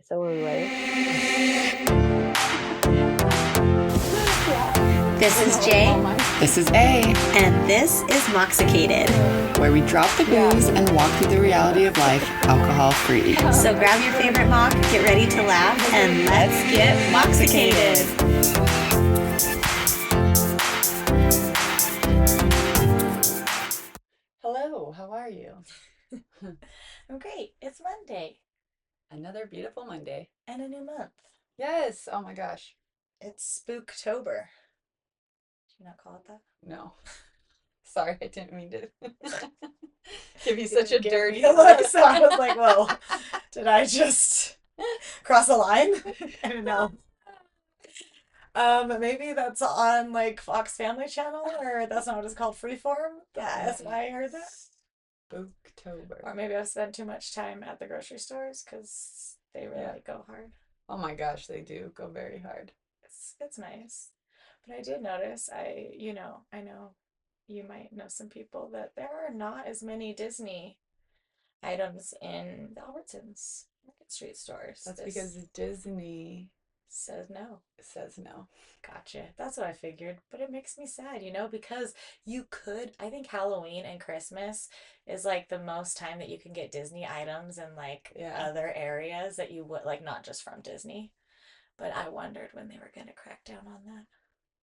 So are we ready? This is Jay, This is A, and this is Moxicated. where we drop the booze and walk through the reality of life alcohol-free. So grab your favorite mock, get ready to laugh, and let's get Moxicated. Hello, how are you? I'm great. It's Monday Another beautiful Monday. and a new month. Yes, oh my gosh. It's Spooktober. Do you not call it that? No. Sorry, I didn't mean to give you such a Give dirty me a look, so I was like, whoa, did I just cross a line? I don't know. Maybe that's on like Fox Family Channel, or that's not what it's called, Freeform. That's why I heard that. Spooktober. Or maybe I've spent too much time at the grocery stores because they really go hard. Oh my gosh, they do go very hard. It's nice. But I did notice, I know you might know some people that there are not as many Disney items in the Albertsons Market Street stores. That's This because Disney says no. says no. Gotcha. That's what I figured. But it makes me sad, because I think Halloween and Christmas is like the most time that you can get Disney items in like other areas that you would like, not just from Disney. But I wondered when they were going to crack down on that.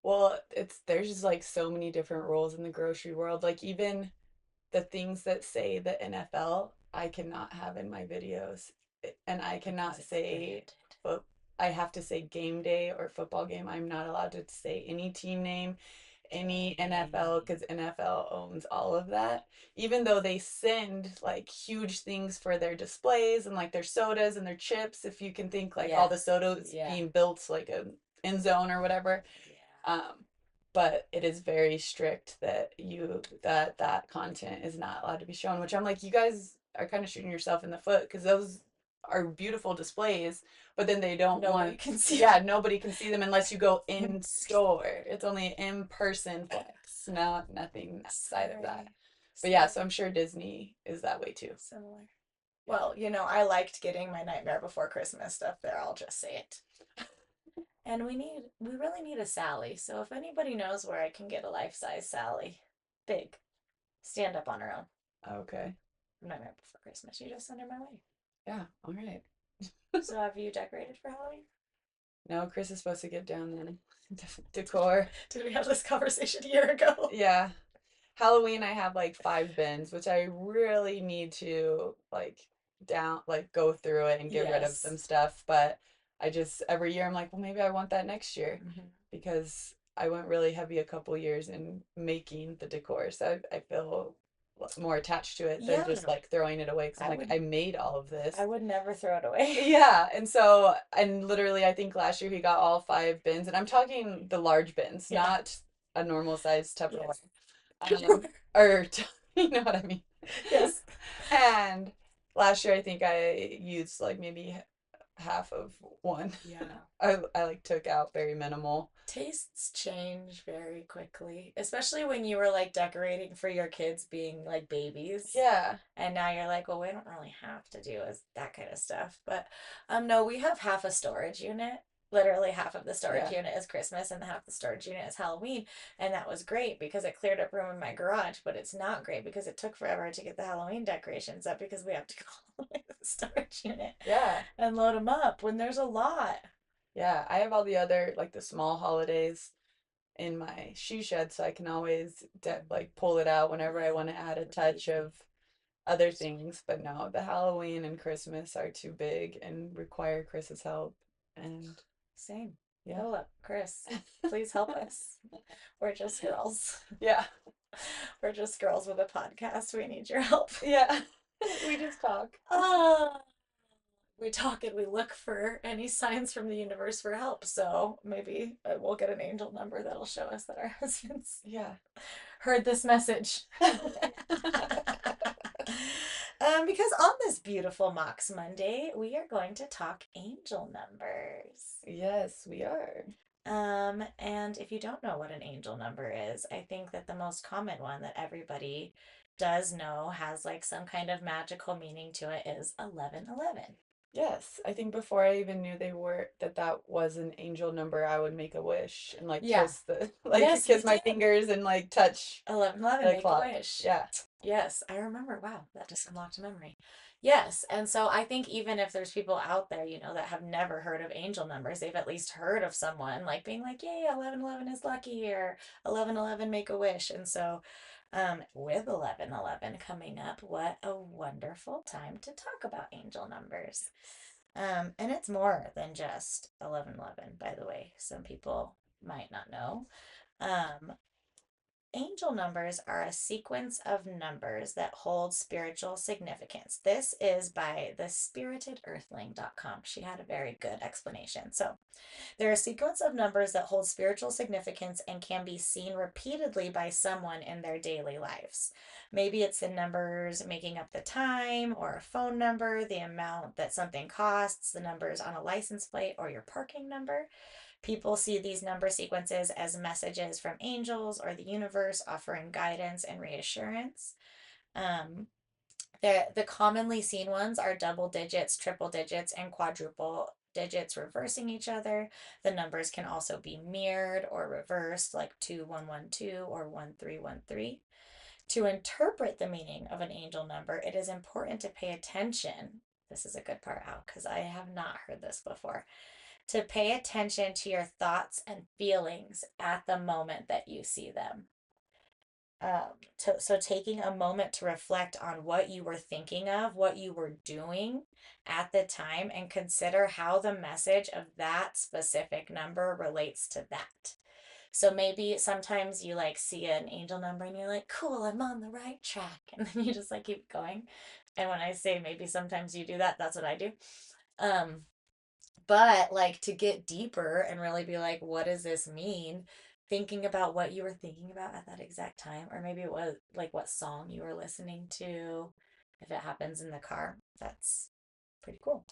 Well, there's just like so many different roles in the grocery world. Like even the things that say the NFL, I cannot have in my videos. And I cannot say, but I have to say game day or football game. I'm not allowed to say any team name, any NFL, because NFL owns all of that. Even though they send like huge things for their displays and like their sodas and their chips, if you can think like all the sodas being built like a end zone or whatever. But it is very strict that that content is not allowed to be shown, which I'm like, you guys are kind of shooting yourself in the foot because those are beautiful displays, but then they don't Nobody can see nobody can see them unless you go in store. It's only in person flex, nothing outside of that. But yeah, so I'm sure Disney is that way too. Similar. Well, I liked getting my Nightmare Before Christmas stuff there. I'll just say it. And we really need a Sally. So if anybody knows where I can get a life-size Sally, big, stand up on her own. Okay. Nightmare Before Christmas. You just send her my way. Yeah, all right. So have you decorated for Halloween? No, Chris is supposed to get down then. Decor. Did we have this conversation a year ago? Yeah. Halloween, I have like 5 bins, which I really need to go through it and get rid of some stuff. But I just, every year I'm like, well, maybe I want that next year because I went really heavy a couple years in making the decor. So I feel more attached to it than just like throwing it away because I made all of this. I would never throw it away. Yeah. And literally, I think last year he got all 5 bins, and I'm talking the large bins, not a normal size Tupperware. Or you know what I mean? Yes. And last year I think I used like maybe half of one. Yeah. I like took out very minimal. Tastes change very quickly, especially when you were like decorating for your kids being like babies. Yeah. And now you're like, well, we don't really have to do that kind of stuff. But no, we have half a storage unit. Literally half of the storage unit is Christmas and half the storage unit is Halloween. And that was great because it cleared up room in my garage, but it's not great because it took forever to get the Halloween decorations up because we have to go all the way to the storage unit. Yeah. And load them up when there's a lot. Yeah, I have all the other like the small holidays in my shoe shed, so I can always pull it out whenever I want to add a touch of other things. But no, the Halloween and Christmas are too big and require Chris's help. And same. Yeah. Philip, Chris, please help us. We're just girls. Yeah. We're just girls with a podcast. We need your help. Yeah. We just talk. We talk and we look for any signs from the universe for help. So maybe we'll get an angel number that'll show us that our husbands heard this message. Because on this beautiful Mox Monday, we are going to talk angel numbers. Yes, we are. And if you don't know what an angel number is, I think that the most common one that everybody does know has like some kind of magical meaning to it is 1111. Yes, I think before I even knew that was an angel number, I would make a wish and like Yeah. kiss the Yes, we kiss my did. fingers and like touch 1111, the make a clock. wish. Yeah. Yes, I remember. Wow, that just unlocked a memory. Yes, and so I think even if there's people out there, that have never heard of angel numbers, they've at least heard of someone like being like, "Yay, 1111 is lucky," or 1111 make a wish. And so, with 1111 coming up, what a wonderful time to talk about angel numbers. And it's more than just 1111, by the way. Some people might not know. Um, Angel numbers are a sequence of numbers that hold spiritual significance. This is by the spiritederthling.com. She had a very good explanation. So, they're a sequence of numbers that hold spiritual significance and can be seen repeatedly by someone in their daily lives. Maybe it's the numbers making up the time, or a phone number, the amount that something costs, the numbers on a license plate, or your parking number. People see these number sequences as messages from angels or the universe offering guidance and reassurance. Um, the commonly seen ones are double digits, triple digits, and quadruple digits reversing each other. The numbers can also be mirrored or reversed, like 2112 or 1313. To interpret the meaning of an angel number, it is important to pay attention. This is a good part out because I have not heard this before, to pay attention to your thoughts and feelings at the moment that you see them. So taking a moment to reflect on what you were thinking of, what you were doing at the time, and consider how the message of that specific number relates to that. So maybe sometimes you like see an angel number and you're like, cool, I'm on the right track. And then you just like keep going. And when I say maybe sometimes you do that, that's what I do. Um, but like to get deeper and really be like, what does this mean? Thinking about what you were thinking about at that exact time, or maybe it was like what song you were listening to. If it happens in the car, that's pretty cool.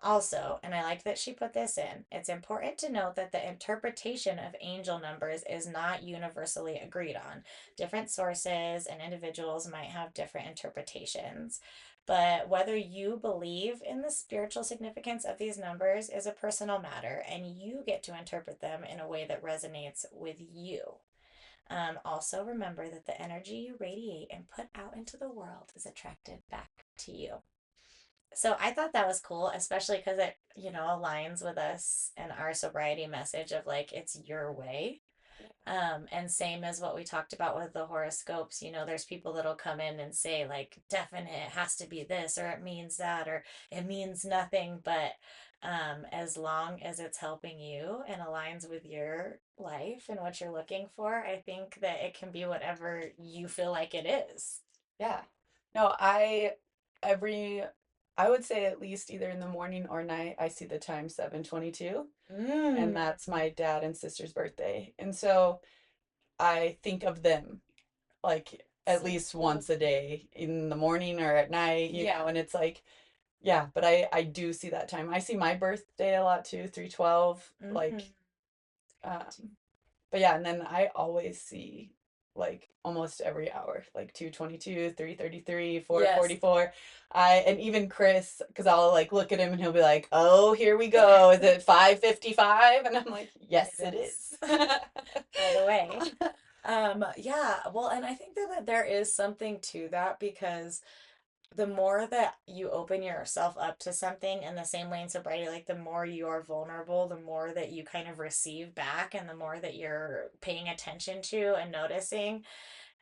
Also, and I like that she put this in, it's important to note that the interpretation of angel numbers is not universally agreed on. Different sources and individuals might have different interpretations. But whether you believe in the spiritual significance of these numbers is a personal matter, and you get to interpret them in a way that resonates with you. Also, remember that the energy you radiate and put out into the world is attracted back to you. So I thought that was cool, especially because it, aligns with us and our sobriety message of like, it's your way. And same as what we talked about with the horoscopes, there's people that'll come in and say like, definite, it has to be this, or it means that, or it means nothing. But as long as it's helping you and aligns with your life and what you're looking for, I think that it can be whatever you feel like it is. Yeah. No, every I would say at least either in the morning or night I see the time 7:22, and Mm. that's my dad and sister's birthday. And so I think of them like at So least cool. once a day in the morning or at night, Yeah. and it's like, yeah, but I do see that time. I see my birthday a lot too, 312, Mm-hmm. like but yeah, and then I always see like almost every hour, like 2:22, 3:33, Yes. 4:44. And even Chris, because I'll like look at him and he'll be like, "Oh, here we go. Is it 5:55?" And I'm like, It "Yes, it is. is." By the way. Yeah, well, and I think that there is something to that because the more that you open yourself up to something in the same way in sobriety, like the more you are vulnerable, the more that you kind of receive back and the more that you're paying attention to and noticing.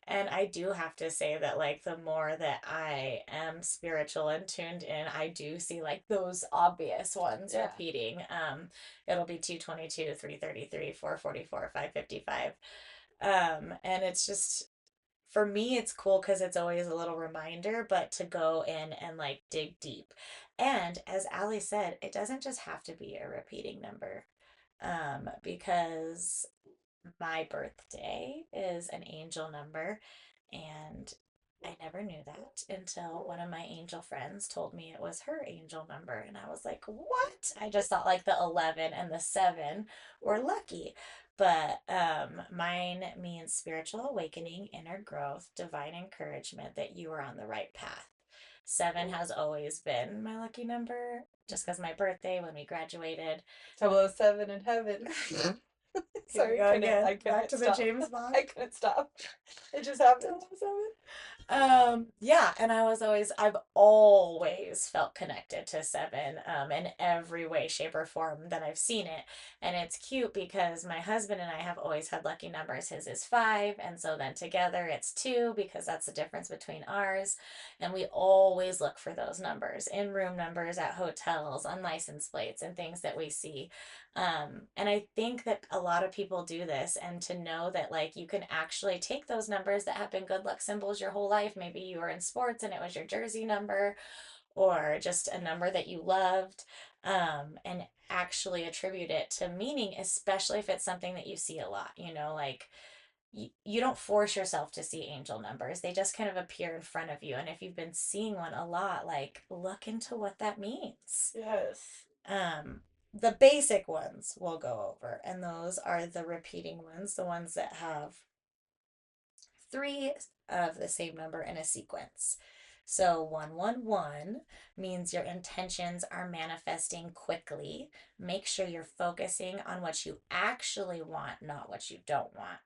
And I do have to say that, like, the more that I am spiritual and tuned in, I do see like those obvious ones Yeah. repeating. It'll be 222, 333, 444, 555. And it's just, for me, it's cool because it's always a little reminder, but to go in and like dig deep. And as Ali said, it doesn't just have to be a repeating number. Because my birthday is an angel number, and I never knew that until one of my angel friends told me it was her angel number. And I was like, what? I just thought like the 11 and the 7 were lucky. But mine means spiritual awakening, inner growth, divine encouragement that you are on the right path. 7 has always been my lucky number, just because my birthday when we graduated. 007 in heaven. Here we Sorry, go again. I Back couldn't to the stop. James Bond. I couldn't stop. It just happened. 007. Yeah, and I've always felt connected to 7, in every way, shape, or form that I've seen it. And it's cute because my husband and I have always had lucky numbers. His is 5, and so then together it's 2 because that's the difference between ours. And we always look for those numbers in room numbers at hotels, on license plates, and things that we see. And I think that a lot of people do this, and to know that like you can actually take those numbers that have been good luck symbols your whole life. Maybe you were in sports and it was your jersey number, or just a number that you loved, and actually attribute it to meaning, especially if it's something that you see a lot, like you don't force yourself to see angel numbers. They just kind of appear in front of you. And if you've been seeing one a lot, like look into what that means. Yes. The basic ones we'll go over, and those are the repeating ones, the ones that have 3 of the same number in a sequence. So 111 means your intentions are manifesting quickly. Make sure you're focusing on what you actually want, not what you don't want.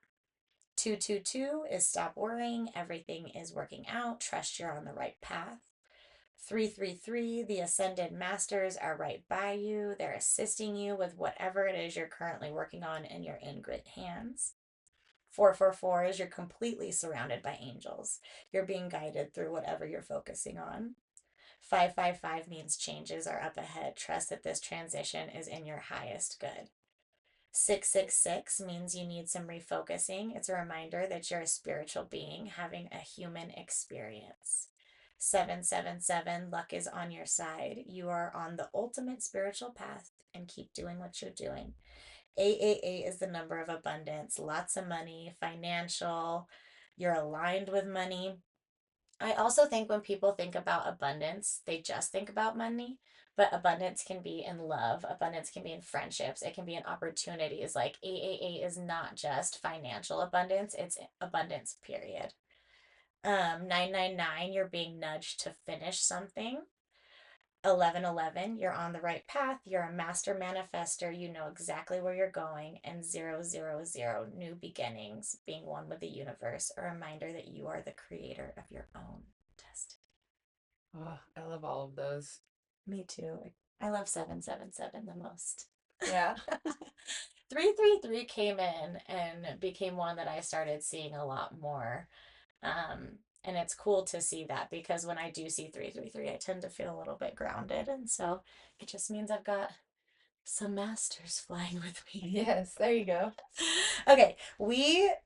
222 is stop worrying, everything is working out, trust you're on the right path. 333, the ascended masters are right by you. They're assisting you with whatever it is you're currently working on in your in-grid hands. 444 is you're completely surrounded by angels. You're being guided through whatever you're focusing on. 555 means changes are up ahead. Trust that this transition is in your highest good. 666 means you need some refocusing. It's a reminder that you're a spiritual being having a human experience. 777, luck is on your side. You are on the ultimate spiritual path and keep doing what you're doing. 888 is the number of abundance, lots of money, financial. You're aligned with money. I also think when people think about abundance, they just think about money, but abundance can be in love, abundance can be in friendships, it can be in opportunities. Like 888 is not just financial abundance, it's abundance, period. 999, you're being nudged to finish something. 1111, you're on the right path, you're a master manifester, you know exactly where you're going. And 000, new beginnings, being one with the universe, a reminder that you are the creator of your own destiny. Oh, I love all of those. Me too. I love 777 the most. Yeah. 333 came in and became one that I started seeing a lot more. And it's cool to see that, because when I do see 333, I tend to feel a little bit grounded. And so it just means I've got some masters flying with me. Yes, there you go. Okay,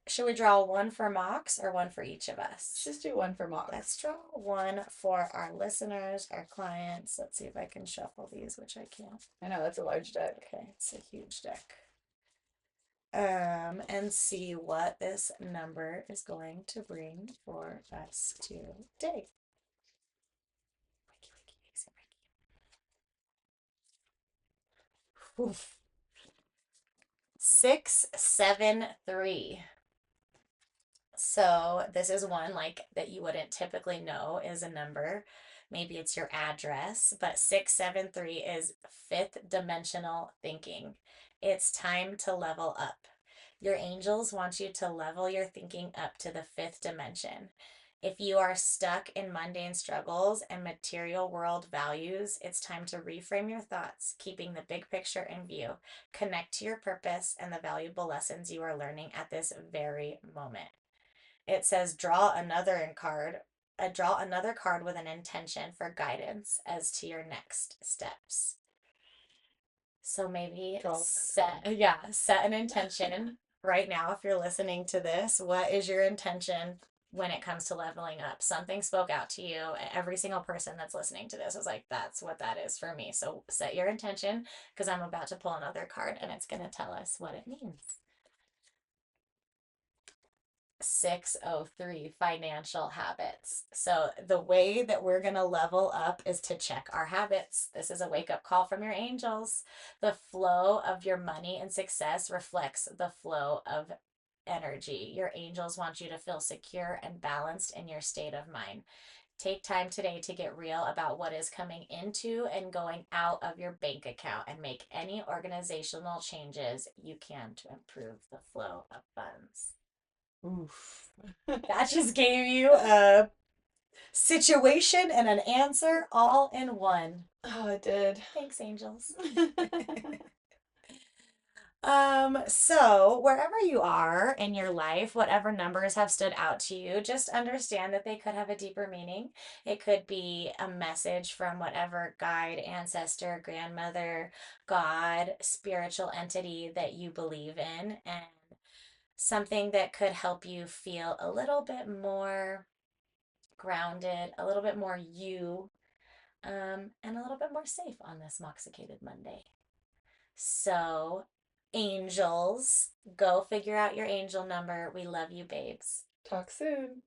should we draw one for Mox or one for each of us? Let's just do one for Mox. Let's draw one for our listeners, our clients. Let's see if I can shuffle these, which I can't. I know, that's a large deck. Okay, it's a huge deck. And see what this number is going to bring for us today. Oof. 673. So this is one like that you wouldn't typically know is a number. Maybe it's your address, but 673 is 5th dimensional thinking. It's time to level up. Your angels want you to level your thinking up to the 5th dimension. If you are stuck in mundane struggles and material world values, it's time to reframe your thoughts, keeping the big picture in view. Connect to your purpose and the valuable lessons you are learning at this very moment. It says draw another card with an intention for guidance as to your next steps. So maybe set an intention right now. If you're listening to this, what is your intention when it comes to leveling up? Something spoke out to you. Every single person that's listening to this was like, that's what that is for me. So set your intention, because I'm about to pull another card and it's going to tell us what it means. 603, financial habits. So the way that we're going to level up is to check our habits. This is a wake-up call from your angels. The flow of your money and success reflects the flow of energy. Your angels want you to feel secure and balanced in your state of mind. Take time today to get real about what is coming into and going out of your bank account and make any organizational changes you can to improve the flow of funds. Oof. That just gave you a situation and an answer all in one. Oh, it did. Thanks, angels. So wherever you are in your life, whatever numbers have stood out to you, just understand that they could have a deeper meaning. It could be a message from whatever guide, ancestor, grandmother, God, spiritual entity that you believe in, and something that could help you feel a little bit more grounded, a little bit more you, and a little bit more safe on this Moxicated Monday. So, angels, go figure out your angel number. We love you, babes. Talk soon.